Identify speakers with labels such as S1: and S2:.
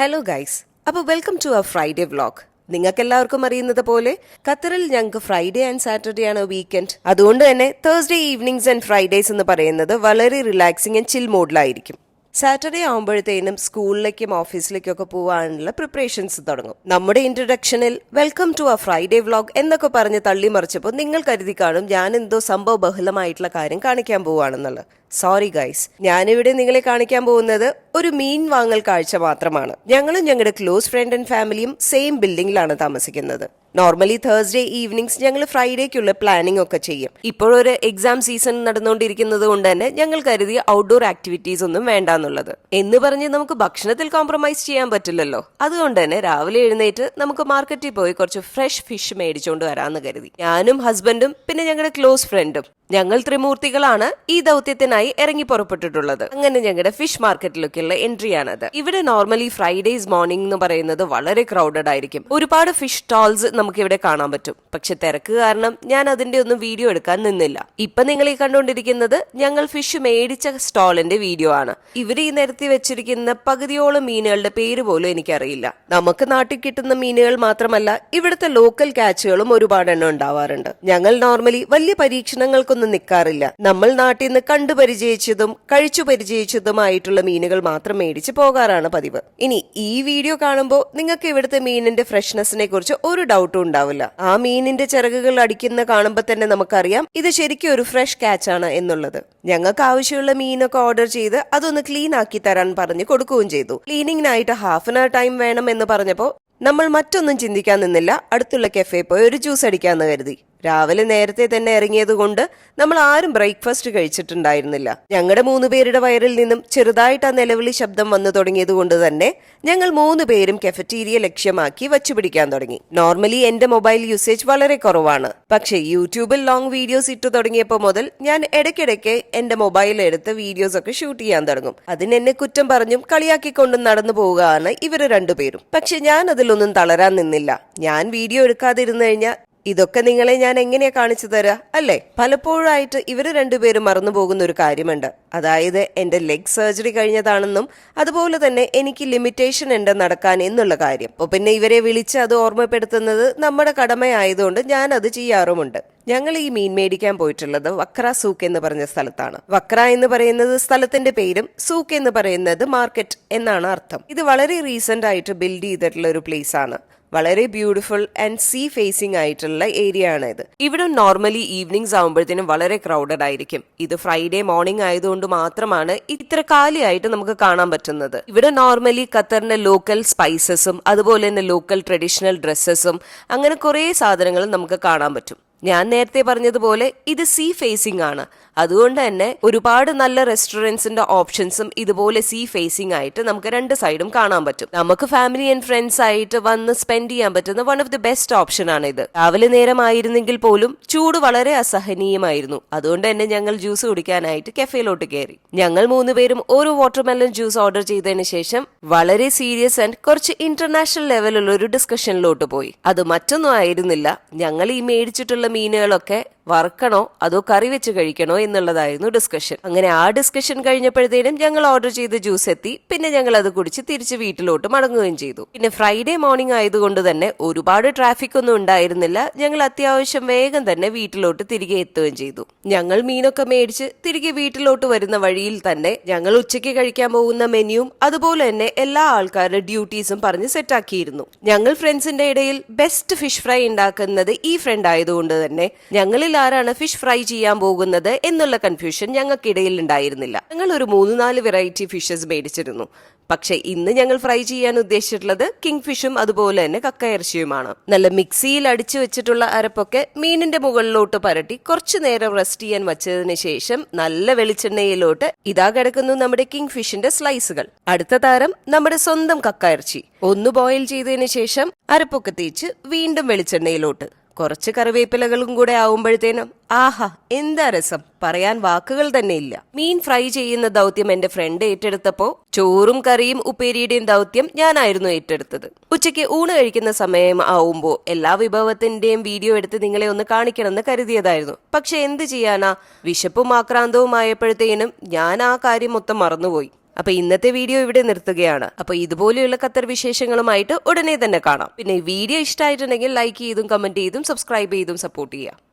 S1: Hello guys, അപ്പോൾ welcome to our Friday vlog. നിങ്ങൾക്കെല്ലാവർക്കും അറിയുന്നത് പോലെ ഖത്തറിൽ ഞങ്ങൾക്ക് ഫ്രൈഡേ ആൻഡ് സാറ്റർഡേ ആണ് വീക്കെൻഡ്. അതുകൊണ്ട് തന്നെ തേഴ്സ്ഡേ ഈവനിങ്സ് ആൻഡ് ഫ്രൈഡേസ് എന്ന് പറയുന്നത് വളരെ റിലാക്സിങ് ആൻഡ് ചിൽ മോഡിലായിരിക്കും. സാറ്റർഡേ ആകുമ്പോഴത്തേനും സ്കൂളിലേക്കും ഓഫീസിലേക്കും ഒക്കെ പോകാനുള്ള പ്രിപ്പറേഷൻസ് തുടങ്ങും. നമ്മുടെ ഇൻട്രൊഡക്ഷനിൽ welcome to our Friday vlog എന്നൊക്കെ പറഞ്ഞ് തള്ളിമറിച്ചപ്പോൾ നിങ്ങൾ കരുതി കാണും ഞാൻ എന്തോ സംഭവ ബഹുലമായിട്ടുള്ള കാര്യം കാണിക്കാൻ പോവുകയാണെന്നുള്ളത്. സോറി ഗൈസ്, ഞാനിവിടെ നിങ്ങളെ കാണിക്കാൻ പോകുന്നത് ഒരു മീൻ വാങ്ങൽ കാഴ്ച മാത്രമാണ്. ഞങ്ങളും ഞങ്ങളുടെ ക്ലോസ് ഫ്രണ്ട് ആൻഡ് ഫാമിലിയും സെയിം ബിൽഡിംഗിലാണ് താമസിക്കുന്നത്. നോർമലി തേഴ്സ്ഡേ ഈവനിങ്സ് ഞങ്ങൾ ഫ്രൈഡേക്കുള്ള പ്ലാനിംഗ് ഒക്കെ ചെയ്യും. ഇപ്പോഴൊരു എക്സാം സീസൺ നടന്നുകൊണ്ടിരിക്കുന്നത് കൊണ്ട് തന്നെ ഞങ്ങൾ കരുതി ഔട്ട്ഡോർ ആക്ടിവിറ്റീസ് ഒന്നും വേണ്ടാന്നുള്ളത്. എന്ന് പറഞ്ഞ് നമുക്ക് ഭക്ഷണത്തിൽ കോംപ്രമൈസ് ചെയ്യാൻ പറ്റില്ലല്ലോ. അതുകൊണ്ട് തന്നെ രാവിലെ എഴുന്നേറ്റ് നമുക്ക് മാർക്കറ്റിൽ പോയി കുറച്ച് ഫ്രഷ് ഫിഷ് മേടിച്ചുകൊണ്ട് വരാമെന്ന് കരുതി. ഞാനും ഹസ്ബൻഡും പിന്നെ ഞങ്ങളുടെ ക്ലോസ് ഫ്രണ്ടും ഞങ്ങൾ ത്രിമൂർത്തികളാണ് ഈ ദൗത്യത്തിനായി ഇറങ്ങി പുറപ്പെട്ടിട്ടുള്ളത്. അങ്ങനെ ഞങ്ങളുടെ ഫിഷ് മാർക്കറ്റിലേക്കുള്ള എൻട്രി ആണത്. ഇവിടെ നോർമലി ഫ്രൈഡേസ് മോർണിംഗ് എന്ന് പറയുന്നത് വളരെ ക്രൗഡഡ് ആയിരിക്കും. ഒരുപാട് ഫിഷ് സ്റ്റോൾസ് നമുക്ക് ഇവിടെ കാണാൻ പറ്റും. പക്ഷെ തിരക്ക് കാരണം ഞാൻ അതിന്റെ ഒന്നും വീഡിയോ എടുക്കാൻ നിന്നില്ല. ഇപ്പൊ നിങ്ങൾ ഈ കണ്ടുകൊണ്ടിരിക്കുന്നത് ഞങ്ങൾ ഫിഷ് മേടിച്ച സ്റ്റോളിന്റെ വീഡിയോ ആണ്. ഇവർ ഈ നിരത്തി വെച്ചിരിക്കുന്ന പകുതിയോളം മീനുകളുടെ പേര് പോലും എനിക്കറിയില്ല. നമുക്ക് നാട്ടിൽ കിട്ടുന്ന മീനുകൾ മാത്രമല്ല, ഇവിടുത്തെ ലോക്കൽ ക്യാച്ചുകളും ഒരുപാടെണ്ണം ഉണ്ടാവാറുണ്ട്. ഞങ്ങൾ നോർമലി വലിയ പരീക്ഷണങ്ങൾക്ക് നിൽക്കാറില്ല. നമ്മൾ നാട്ടിൽ നിന്ന് കണ്ടു പരിചയിച്ചതും കഴിച്ചു പരിചയിച്ചതുമായിട്ടുള്ള മീനുകൾ മാത്രം മേടിച്ച് പോകാറാണ് പതിവ്. ഇനി ഈ വീഡിയോ കാണുമ്പോൾ നിങ്ങൾക്ക് ഇവിടുത്തെ മീനിന്റെ ഫ്രഷ്നെസിനെ കുറിച്ച് ഒരു ഡൗട്ടും ഉണ്ടാവില്ല. ആ മീനിന്റെ ചിറകുകൾ അടിക്കുന്ന കാണുമ്പോൾ തന്നെ നമുക്കറിയാം ഇത് ശരിക്കും ഒരു ഫ്രഷ് ക്യാച്ച് ആണ് എന്നുള്ളത്. ഞങ്ങൾക്ക് ആവശ്യമുള്ള മീനൊക്കെ ഓർഡർ ചെയ്ത് അതൊന്ന് ക്ലീൻ ആക്കി തരാൻ പറഞ്ഞ് കൊടുക്കുകയും ചെയ്തു. ക്ലീനിങ്ങിനായിട്ട് ഹാഫ് ആൻ അവർ ടൈം വേണം എന്ന് പറഞ്ഞപ്പോൾ നമ്മൾ മറ്റൊന്നും ചിന്തിക്കാൻ നിന്നില്ല. അടുത്തുള്ള കഫേ പോയി ഒരു ജ്യൂസ് അടിക്കാന്ന് കരുതി. രാവിലെ നേരത്തെ തന്നെ ഇറങ്ങിയത് കൊണ്ട് നമ്മൾ ആരും ബ്രേക്ക്ഫാസ്റ്റ് കഴിച്ചിട്ടുണ്ടായിരുന്നില്ല. ഞങ്ങളുടെ 3 പേരുടെ വയറിൽ നിന്നും ചെറുതായിട്ട് ആ നിലവിളി ശബ്ദം വന്നു തുടങ്ങിയത് കൊണ്ട് തന്നെ ഞങ്ങൾ 3 പേരും കഫറ്റീരിയ ലക്ഷ്യമാക്കി വച്ചുപിടിക്കാൻ തുടങ്ങി. നോർമലി എന്റെ മൊബൈൽ യൂസേജ് വളരെ കുറവാണ്. പക്ഷേ യൂട്യൂബിൽ ലോങ് വീഡിയോസ് ഇട്ടു തുടങ്ങിയപ്പോൾ മുതൽ ഞാൻ ഇടയ്ക്കിടയ്ക്ക് എന്റെ മൊബൈൽ എടുത്ത് വീഡിയോസ് ഒക്കെ ഷൂട്ട് ചെയ്യാൻ തുടങ്ങും. അതിനെന്നെ കുറ്റം പറഞ്ഞും കളിയാക്കിക്കൊണ്ടും നടന്നു പോവുകയാണ് ഇവര് 2 പേരും. പക്ഷെ ഞാൻ അതിലൊന്നും തളരാൻ നിന്നില്ല. ഞാൻ വീഡിയോ എടുക്കാതിരുന്നു കഴിഞ്ഞാൽ ഇതൊക്കെ നിങ്ങളെ ഞാൻ എങ്ങനെയാ കാണിച്ചു തരാ അല്ലേ? പലപ്പോഴായിട്ട് ഇവര് 2 പേരും മറന്നു പോകുന്ന ഒരു കാര്യമുണ്ട്. അതായത് എന്റെ ലെഗ് സർജറി കഴിഞ്ഞതാണെന്നും അതുപോലെ തന്നെ എനിക്ക് ലിമിറ്റേഷൻ ഉണ്ട് നടക്കാൻ എന്നുള്ള കാര്യം. അപ്പൊ പിന്നെ ഇവരെ വിളിച്ച് അത് ഓർമ്മപ്പെടുത്തുന്നത് നമ്മുടെ കടമയായതുകൊണ്ട് ഞാൻ അത് ചെയ്യാറുമുണ്ട്. ഞങ്ങൾ ഈ മീൻ മേടിക്കാൻ പോയിട്ടുള്ളത് വക്ര സൂക്ക് എന്ന് പറഞ്ഞ സ്ഥലത്താണ്. വക്ര എന്ന് പറയുന്നത് സ്ഥലത്തിന്റെ പേരും സൂക്ക് എന്ന് പറയുന്നത് മാർക്കറ്റ് എന്നാണ് അർത്ഥം. ഇത് വളരെ റീസെന്റ് ആയിട്ട് ബിൽഡ് ചെയ്തിട്ടുള്ള ഒരു പ്ലേസ് ആണ്. വളരെ ബ്യൂട്ടിഫുൾ ആൻഡ് സീ ഫേസിംഗ് ആയിട്ടുള്ള ഏരിയ ആണ് ഇത്. ഇവിടെ നോർമലി ഈവനിങ്സ് ആകുമ്പോഴത്തേനും വളരെ ക്രൗഡഡ് ആയിരിക്കും. ഇത് ഫ്രൈഡേ മോർണിംഗ് ആയതുകൊണ്ട് മാത്രമാണ് ഇത്ര കാലിയായിട്ട് നമുക്ക് കാണാൻ പറ്റുന്നത്. ഇവിടെ നോർമലി ഖത്തറിന്റെ ലോക്കൽ സ്പൈസസും അതുപോലെ തന്നെ ലോക്കൽ ട്രഡീഷണൽ ഡ്രസ്സസും അങ്ങനെ കുറെ സാധനങ്ങളും നമുക്ക് കാണാൻ പറ്റും. ഞാൻ നേരത്തെ പറഞ്ഞതുപോലെ ഇത് സീ ഫേസിംഗ് ആണ്. അതുകൊണ്ട് തന്നെ ഒരുപാട് നല്ല റെസ്റ്റോറൻറ്റ്സിന്റെ ഓപ്ഷൻസും ഇതുപോലെ സീ ഫേസിംഗ് ആയിട്ട് നമുക്ക് 2 സൈഡും കാണാൻ പറ്റും. നമുക്ക് ഫാമിലി ആൻഡ് ഫ്രണ്ട്സ് ആയിട്ട് വന്ന് സ്പെൻഡ് ചെയ്യാൻ പറ്റുന്ന one of the best option ആണ് ഇത്. രാവിലെ നേരമായിരുന്നെങ്കിൽ പോലും ചൂട് വളരെ അസഹനീയമായിരുന്നു. അതുകൊണ്ട് തന്നെ ഞങ്ങൾ ജ്യൂസ് കുടിക്കാനായിട്ട് കഫേയിലോട്ട് കയറി. ഞങ്ങൾ 3 പേരും ഒരു വാട്ടർമെലൺ ജ്യൂസ് ഓർഡർ ചെയ്തതിന് ശേഷം വളരെ സീരിയസ് ആൻഡ് കുറച്ച് ഇന്റർനാഷണൽ ലെവലുള്ള ഒരു ഡിസ്കഷനിലോട്ട് പോയി. അത് മറ്റൊന്നും ആയിരുന്നില്ല, ഞങ്ങൾ ഈ മേടിച്ചിട്ടുള്ള മീനുകളൊക്കെ വറുക്കണോ അതോ കറി വെച്ച് കഴിക്കണോ എന്നുള്ളതായിരുന്നു ഡിസ്കഷൻ. അങ്ങനെ ആ ഡിസ്കഷൻ കഴിഞ്ഞപ്പോഴത്തേനും ഞങ്ങൾ ഓർഡർ ചെയ്ത ജ്യൂസ് എത്തി. പിന്നെ ഞങ്ങൾ അത് കുടിച്ച് തിരിച്ച് വീട്ടിലോട്ട് മടങ്ങുകയും ചെയ്തു. പിന്നെ ഫ്രൈഡേ മോർണിംഗ് ആയതുകൊണ്ട് തന്നെ ഒരുപാട് ട്രാഫിക് ഒന്നും ഉണ്ടായിരുന്നില്ല. ഞങ്ങൾ അത്യാവശ്യം വേഗം തന്നെ വീട്ടിലോട്ട് തിരികെ എത്തുകയും ചെയ്തു. ഞങ്ങൾ മീനൊക്കെ മേടിച്ച് തിരികെ വീട്ടിലോട്ട് വരുന്ന വഴിയിൽ തന്നെ ഞങ്ങൾ ഉച്ചയ്ക്ക് കഴിക്കാൻ പോകുന്ന മെനുവും അതുപോലെ തന്നെ എല്ലാ ആൾക്കാരുടെ ഡ്യൂട്ടീസും പറഞ്ഞ് സെറ്റാക്കിയിരുന്നു. ഞങ്ങൾ ഫ്രണ്ട്സിന്റെ ഇടയിൽ ബെസ്റ്റ് ഫിഷ് ഫ്രൈ ഉണ്ടാക്കുന്നത് ഈ ഫ്രണ്ട് ആയതുകൊണ്ട് തന്നെ ഞങ്ങളിൽ ആരാണ് ഫിഷ് ഫ്രൈ ചെയ്യാൻ പോകുന്നത് എന്നുള്ള കൺഫ്യൂഷൻ ഞങ്ങൾക്കിടയിൽ ഉണ്ടായിരുന്നില്ല. ഞങ്ങൾ ഒരു 3-4 വെറൈറ്റി ഫിഷസ് മേടിച്ചിരുന്നു. പക്ഷെ ഇന്ന് ഞങ്ങൾ ഫ്രൈ ചെയ്യാൻ ഉദ്ദേശിച്ചിട്ടുള്ളത് കിങ് ഫിഷും അതുപോലെ തന്നെ കക്കയിറച്ചിയുമാണ്. നല്ല മിക്സിയിൽ അടിച്ചു വെച്ചിട്ടുള്ള അരപ്പൊക്കെ മീനിന്റെ മുകളിലോട്ട് പരട്ടി കുറച്ചു നേരം റെസ്റ്റ് ചെയ്യാൻ വച്ചതിന് ശേഷം നല്ല വെളിച്ചെണ്ണയിലോട്ട് ഇതാ കിടക്കുന്നു നമ്മുടെ കിങ് ഫിഷിന്റെ സ്ലൈസുകൾ. അടുത്ത താരം നമ്മുടെ സ്വന്തം കക്കയിറച്ചി ഒന്ന് ബോയിൽ ചെയ്തതിന് ശേഷം അരപ്പൊക്കെ തേച്ച് വീണ്ടും വെളിച്ചെണ്ണയിലോട്ട് കുറച്ച് കറിവേപ്പിലകളും കൂടെ ആവുമ്പോഴത്തേനും ആഹാ എന്താ രസം, പറയാൻ വാക്കുകൾ തന്നെ ഇല്ല. മീൻ ഫ്രൈ ചെയ്യുന്ന ദൗത്യം എന്റെ ഫ്രണ്ട് ഏറ്റെടുത്തപ്പോ ചോറും കറിയും ഉപ്പേരിയുടെയും ദൗത്യം ഞാനായിരുന്നു ഏറ്റെടുത്തത്. ഉച്ചയ്ക്ക് ഊണ് കഴിക്കുന്ന സമയം ആവുമ്പോ എല്ലാ വിഭവത്തിന്റെയും വീഡിയോ എടുത്ത് നിങ്ങളെ ഒന്ന് കാണിക്കണമെന്ന് കരുതിയതായിരുന്നു. പക്ഷെ എന്ത് ചെയ്യാനാ, വിശപ്പും ആക്രാന്തവും ആയപ്പോഴത്തേനും ഞാൻ ആ കാര്യം മൊത്തം മറന്നുപോയി. അപ്പൊ ഇന്നത്തെ വീഡിയോ ഇവിടെ നിർത്തുകയാണ്. അപ്പൊ ഇതുപോലെയുള്ള ഖത്തർ വിശേഷങ്ങളുമായിട്ട് ഉടനെ തന്നെ കാണാം. പിന്നെ ഈ വീഡിയോ ഇഷ്ടമായിട്ടുണ്ടെങ്കിൽ ലൈക്ക് ചെയ്തും കമന്റ് ചെയ്തും സബ്സ്ക്രൈബ് ചെയ്തും സപ്പോർട്ട് ചെയ്യുക.